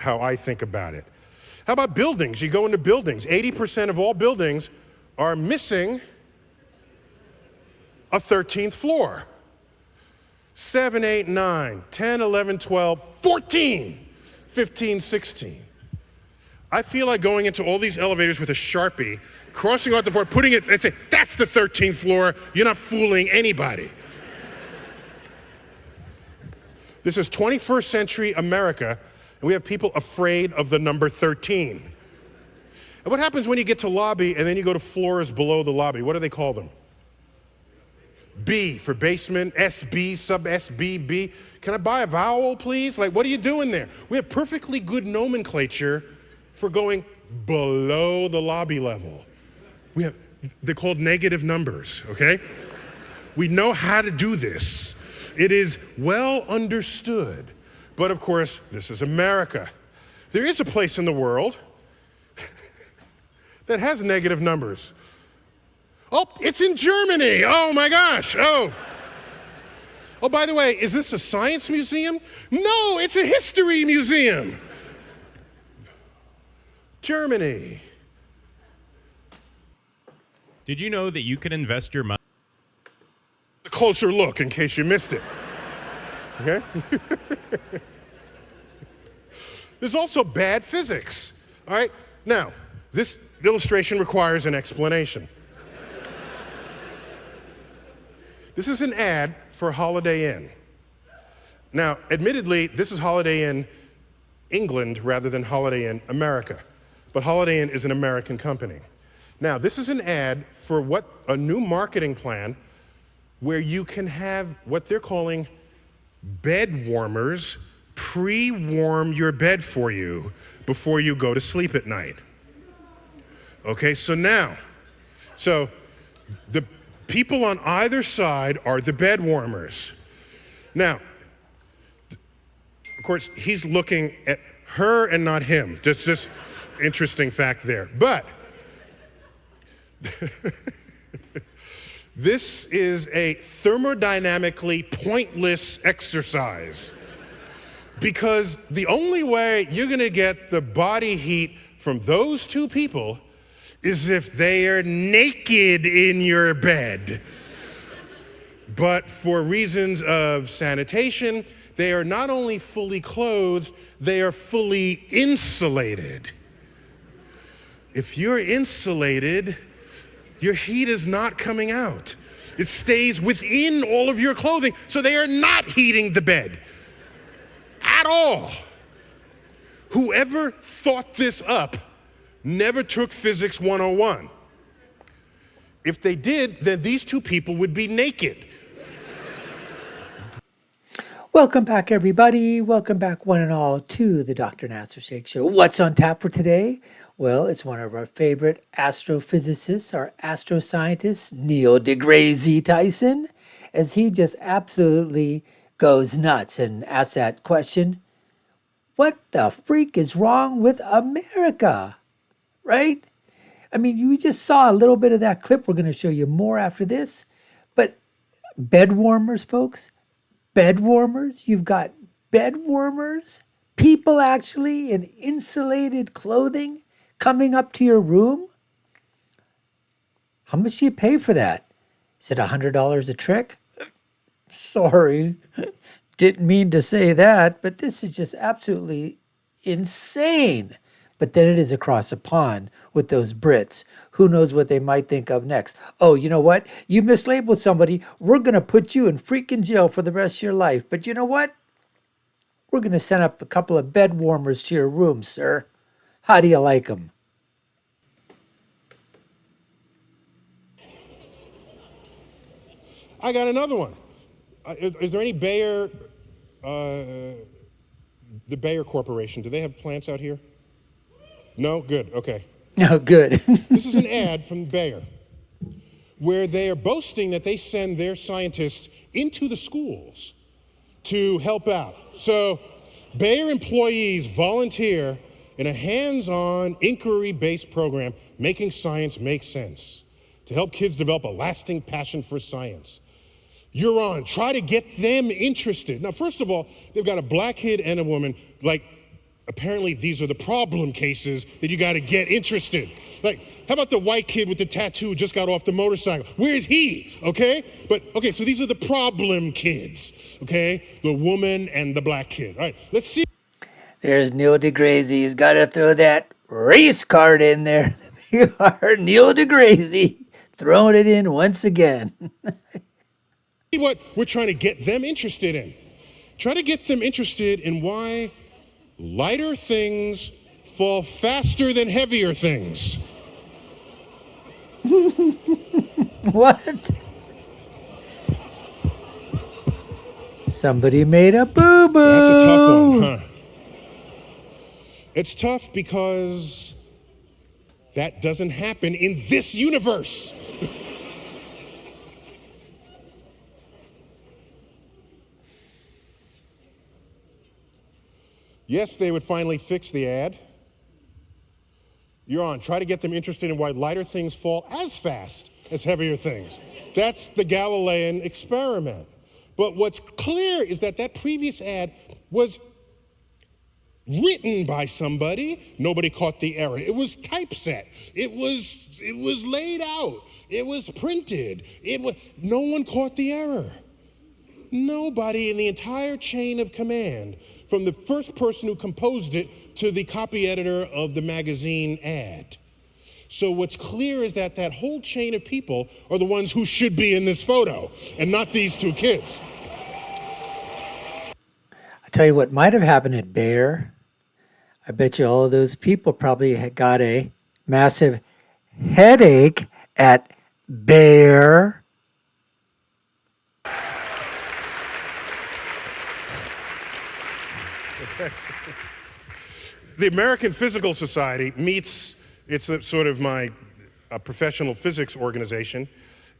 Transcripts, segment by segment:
how I think about it. How about buildings? You go into buildings. 80% of all buildings are missing a 13th floor. 7, 8, 9, 10, 11, 12, 14, 15, 16. I feel like going into all these elevators with a Sharpie, crossing out the floor, putting it, and say, that's the 13th floor. You're not fooling anybody. This is 21st century America, and we have people afraid of the number 13. And what happens when you get to lobby and then you go to floors below the lobby? What do they call them? B for basement, SB, sub SBB. Can I buy a vowel, please? Like, what are you doing there? We have perfectly good nomenclature for going below the lobby level. They're called negative numbers, okay? We know how to do this. It is well understood. But of course, this is America. There is a place in the world that has negative numbers. Oh, it's in Germany. Oh my gosh. Oh, by the way, is this a science museum? No, it's a history museum. Germany. Did you know that you can invest your money? A closer look in case you missed it. Okay? There's also bad physics. All right? Now, this illustration requires an explanation. This is an ad for Holiday Inn. Now, admittedly, this is Holiday Inn England rather than Holiday Inn America. But Holiday Inn is an American company. Now, this is an ad for a new marketing plan where you can have what they're calling bed warmers pre-warm your bed for you before you go to sleep at night. Okay, so the people on either side are the bed warmers. Now, of course, he's looking at her and not him. Just interesting fact there. But this is a thermodynamically pointless exercise because the only way you're going to get the body heat from those two people is if they are naked in your bed. But for reasons of sanitation, they are not only fully clothed, they are fully insulated. If you're insulated, your heat is not coming out. It stays within all of your clothing, so they are not heating the bed at all. Whoever thought this up never took Physics 101. If they did, then these two people would be naked. Welcome back, everybody. Welcome back, one and all, to the Dr. Nasir Shaikh Show. What's on tap for today? Well, it's one of our favorite astrophysicists, our astroscientist, Neil Degrasse Tyson, as he just absolutely goes nuts and asks that question, what the freak is wrong with America? Right? I mean, you just saw a little bit of that clip. We're going to show you more after this. But bed warmers, folks, bed warmers. You've got bed warmers, people actually in insulated clothing coming up to your room. How much do you pay for that? Is it $100 a trick? Sorry, didn't mean to say that, but this is just absolutely insane. But then it is across a pond with those Brits. Who knows what they might think of next? Oh, you know what? You mislabeled somebody. We're going to put you in freaking jail for the rest of your life. But you know what? We're going to send up a couple of bed warmers to your room, sir. How do you like them? I got another one. Is there any Bayer, the Bayer Corporation, do they have plants out here? No? Good, okay. No, good. This is an ad from Bayer where they are boasting that they send their scientists into the schools to help out. So Bayer employees volunteer in a hands-on, inquiry-based program, making science make sense, to help kids develop a lasting passion for science. You're on. Try to get them interested. Now, first of all, they've got a black kid and a woman, like apparently these are the problem cases that you got to get interested. Like, how about the white kid with the tattoo who just got off the motorcycle? Where's he? Okay? But, okay, so these are the problem kids, okay? The woman and the black kid. All right, let's see. There's Neil deGrasse. He's got to throw that race card in there. You are Neil deGrasse throwing it in once again. What we're trying to get them interested in. Try to get them interested in why lighter things fall faster than heavier things. What? Somebody made a boo-boo. That's a tough one, huh? It's tough because that doesn't happen in this universe. Yes, they would finally fix the ad. You're on. Try to get them interested in why lighter things fall as fast as heavier things. That's the Galilean experiment. But what's clear is that that previous ad was written by somebody. Nobody caught the error. It was typeset. It was laid out. It was printed. No one caught the error. Nobody in the entire chain of command, from the first person who composed it to the copy editor of the magazine ad. So what's clear is that that whole chain of people are the ones who should be in this photo, and not these two kids. I tell you what might have happened at Bayer. I bet you all of those people probably had got a massive headache at Bayer. The American Physical Society meets, it's sort of my professional physics organization,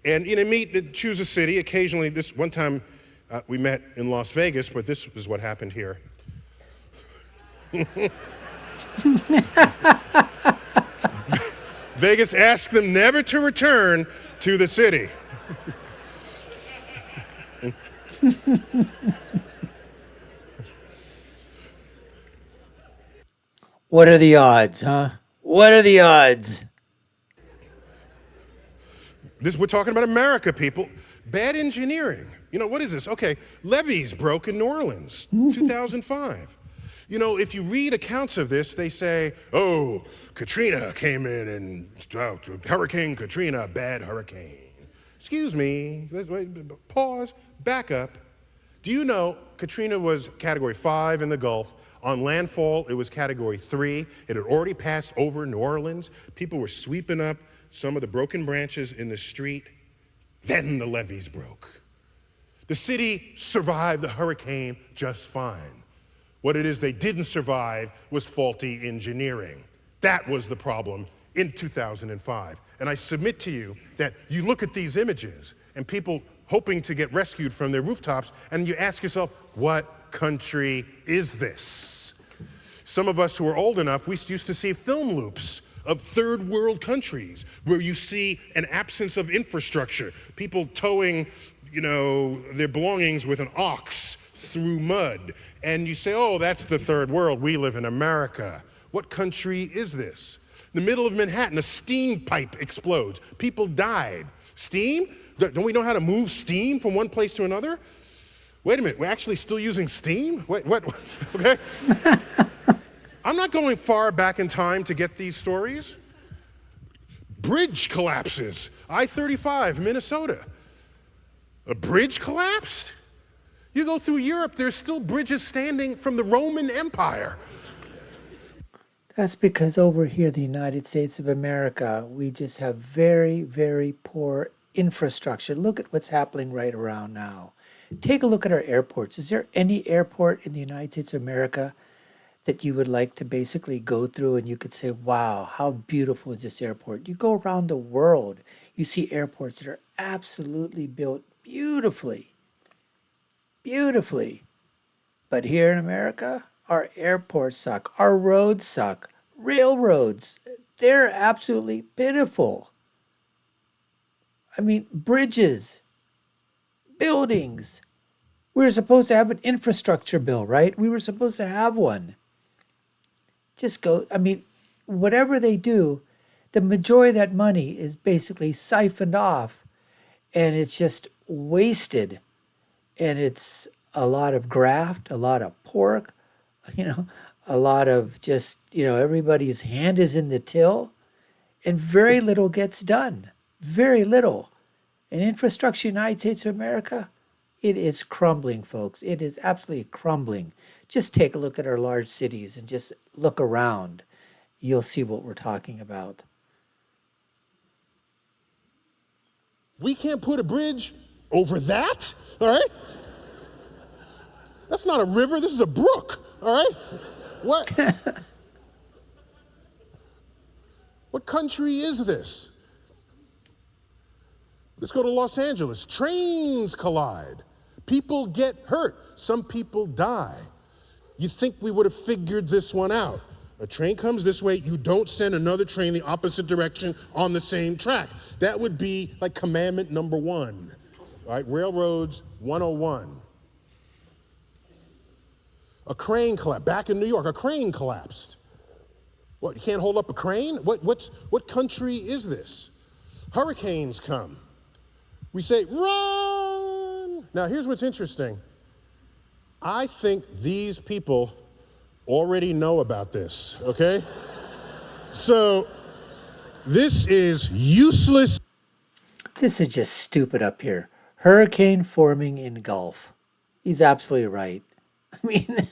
and choose a city. Occasionally, this one time we met in Las Vegas, but this is what happened here. Vegas asked them never to return to the city. What are the odds, huh? What are the odds? We're talking about America, people. Bad engineering. What is this? Okay, levees broke in New Orleans, 2005. If you read accounts of this, they say, oh, Katrina came in and Hurricane Katrina, bad hurricane. Excuse me, pause, back up. Do you know Katrina was category 5 in the Gulf? On landfall, it was category 3. It had already passed over New Orleans. People were sweeping up some of the broken branches in the street. Then the levees broke. The city survived the hurricane just fine. What it is they didn't survive was faulty engineering. That was the problem in 2005. And I submit to you that you look at these images and people hoping to get rescued from their rooftops, and you ask yourself, what country is this? Some of us who are old enough, we used to see film loops of third world countries where you see an absence of infrastructure, people towing, their belongings with an ox through mud. And you say, oh, that's the third world. We live in America. What country is this? In the middle of Manhattan, a steam pipe explodes. People died. Steam? Don't we know how to move steam from one place to another? Wait a minute, we're actually still using steam? What? Okay. I'm not going far back in time to get these stories. Bridge collapses. I-35, Minnesota. A bridge collapsed? You go through Europe, there's still bridges standing from the Roman Empire. That's because over here, the United States of America, we just have very, very poor infrastructure. Look at what's happening right around now. Take a look at our airports. Is there any airport in the United States of America that you would like to basically go through and you could say, wow, how beautiful is this airport? You go around the world, you see airports that are absolutely built beautifully. Beautifully. But here in America, our airports suck. Our roads suck. Railroads, they're absolutely pitiful. I mean, bridges, buildings. We were supposed to have an infrastructure bill, right? We were supposed to have one. just go. I mean, whatever they do, the majority of that money is basically siphoned off and it's just wasted. And it's a lot of graft, a lot of pork, you know, a lot of just, everybody's hand is in the till and very little gets done. Very little. And infrastructure United States of America, it is crumbling, folks. It is absolutely crumbling. Just take a look at our large cities and just look around. You'll see what we're talking about. We can't put a bridge over that, all right? That's not a river, this is a brook, all right? What? What country is this? Let's go to Los Angeles. Trains collide. People get hurt. Some people die. You think we would have figured this one out. A train comes this way, you don't send another train the opposite direction on the same track. That would be like commandment number 1. All right, Railroads 101. A crane collapsed. Back in New York, a crane collapsed. What, you can't hold up a crane? What country is this? Hurricanes come. We say, run! Now, here's what's interesting. I think these people already know about this, okay? So, this is useless. This is just stupid up here. Hurricane forming in Gulf. He's absolutely right. I mean,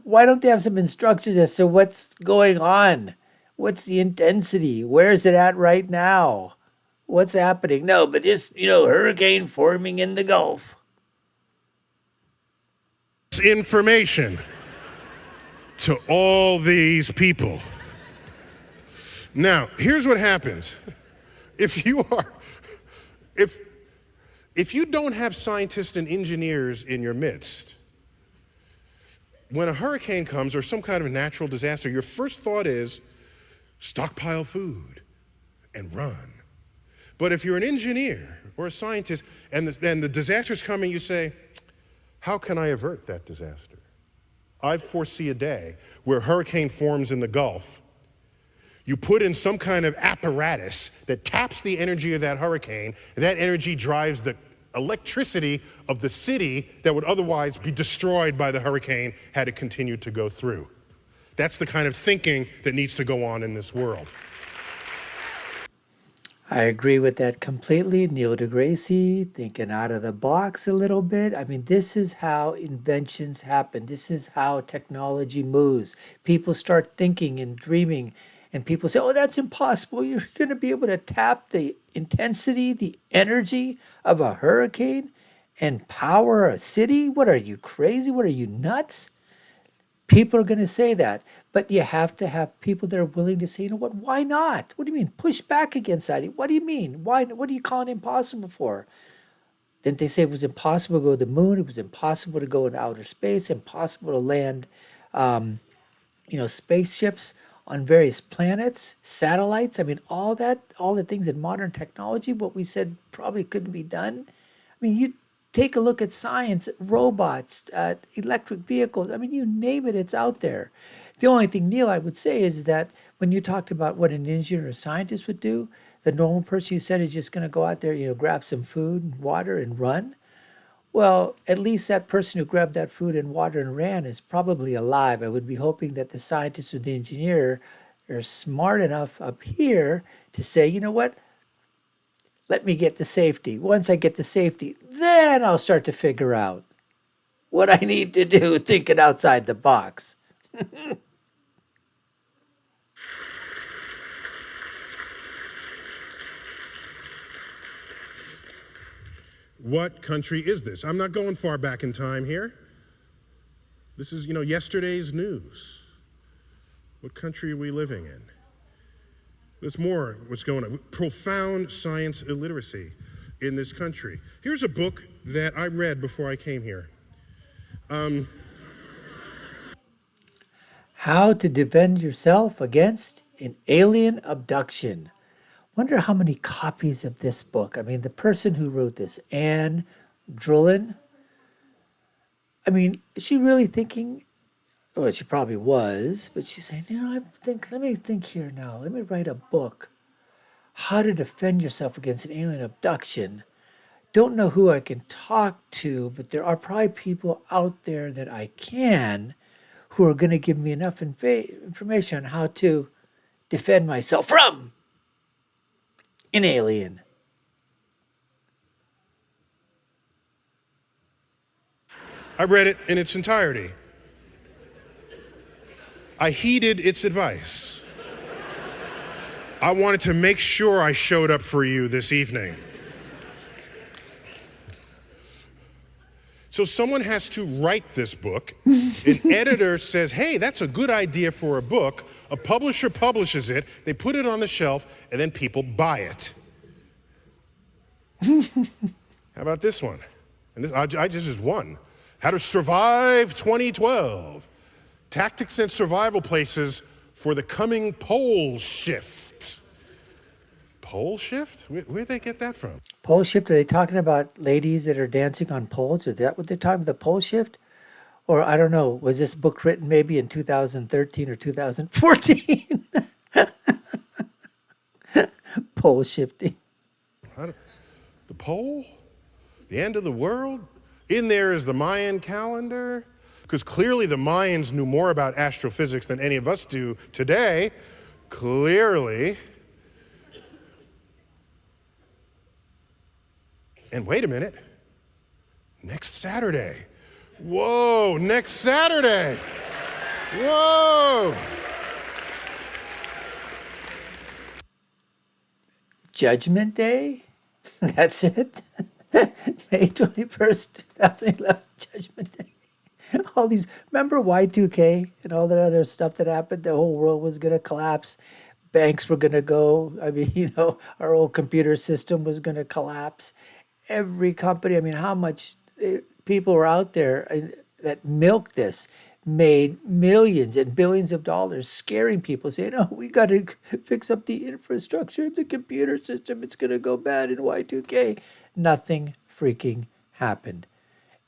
why don't they have some instructions as to what's going on? What's the intensity? Where is it at right now? What's happening? No, but just, hurricane forming in the Gulf. Information to all these people. Now, here's what happens. If you don't have scientists and engineers in your midst, when a hurricane comes or some kind of a natural disaster, your first thought is stockpile food and run. But if you're an engineer or a scientist and the disaster's coming, you say, how can I avert that disaster? I foresee a day where a hurricane forms in the Gulf. You put in some kind of apparatus that taps the energy of that hurricane, and that energy drives the electricity of the city that would otherwise be destroyed by the hurricane had it continued to go through. That's the kind of thinking that needs to go on in this world. I agree with that completely. Neil Degrasse, thinking out of the box a little bit. I mean, this is how inventions happen. This is how technology moves. People start thinking and dreaming, and people say, oh, that's impossible. You're going to be able to tap the intensity, the energy of a hurricane and power a city? What are you, crazy? What are you, nuts? People are going to say that, but you have to have people that are willing to say, you know what, why not? What do you mean? Push back against that. What do you mean? Why? What do you call it impossible for? Didn't they say it was impossible to go to the moon? It was impossible to go into outer space, impossible to land, spaceships on various planets, satellites. I mean, all the things in modern technology, what we said probably couldn't be done. I mean, you take a look at science, robots, electric vehicles. I mean, you name it, it's out there. The only thing, Neil, I would say is that when you talked about what an engineer or a scientist would do, the normal person you said is just going to go out there, grab some food and water and run. Well, at least that person who grabbed that food and water and ran is probably alive. I would be hoping that the scientist or the engineer are smart enough up here to say, you know what? Let me get the safety. Once I get the safety, then I'll start to figure out what I need to do, thinking outside the box. What country is this? I'm not going far back in time here. This is, yesterday's news. What country are we living in? There's more what's going on. Profound science illiteracy in this country. Here's a book that I read before I came here. How to defend yourself against an alien abduction. Wonder how many copies of this book. I mean, the person who wrote this, Anne Drullin, I mean, is she really thinking Well, she probably was, but she's saying, let me think here now. Let me write a book. How to defend yourself against an alien abduction. Don't know who I can talk to, but there are probably people out there that I can who are going to give me enough information on how to defend myself from an alien. I read it in its entirety. I heeded its advice. I wanted to make sure I showed up for you this evening. So someone has to write this book. An editor says, hey, that's a good idea for a book. A publisher publishes it, they put it on the shelf, and then people buy it. How about this one? And this, I just one. How to Survive 2012. Tactics and Survival Places for the Coming Pole Shift. Pole shift? Where'd they get that from? Pole shift, are they talking about ladies that are dancing on poles? Is that what they're talking about, the pole shift? Or I don't know, was this book written maybe in 2013 or 2014? Pole shifting. The pole? The end of the world? In there is the Mayan calendar? Because clearly the Mayans knew more about astrophysics than any of us do today. Clearly. And wait a minute. Next Saturday. Whoa, next Saturday. Whoa. Judgment Day? That's it? May 21st, 2011, Judgment Day. All these, remember Y2K and all that other stuff that happened? The whole world was going to collapse. Banks were going to go. I mean, our old computer system was going to collapse. Every company, I mean, how much people were out there that milked this, made millions and billions of dollars, scaring people, saying, oh, we got to fix up the infrastructure of the computer system. It's going to go bad in Y2K. Nothing freaking happened.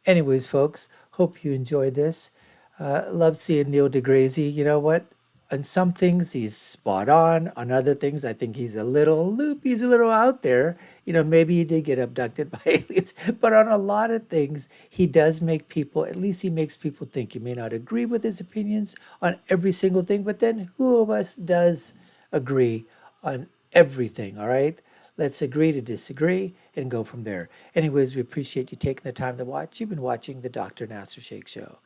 Anyways, folks, hope you enjoyed this. Love seeing Neil Degrasse. You know what? On some things, he's spot on. On other things, I think he's a little loopy. He's a little out there. Maybe he did get abducted by aliens. But on a lot of things, he does make people, at least he makes people think. You may not agree with his opinions on every single thing, but then who of us does agree on everything, all right? Let's agree to disagree and go from there. Anyways, we appreciate you taking the time to watch. You've been watching the Dr. Nasir Shaikh Show.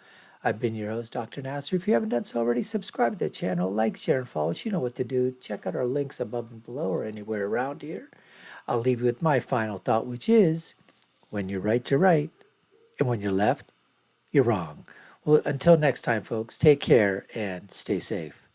I've been your host, Dr. Nasir. If you haven't done so already, subscribe to the channel, like, share, and follow us. You know what to do. Check out our links above and below or anywhere around here. I'll leave you with my final thought, which is, when you're right, you're right. And when you're left, you're wrong. Well, until next time, folks, take care and stay safe.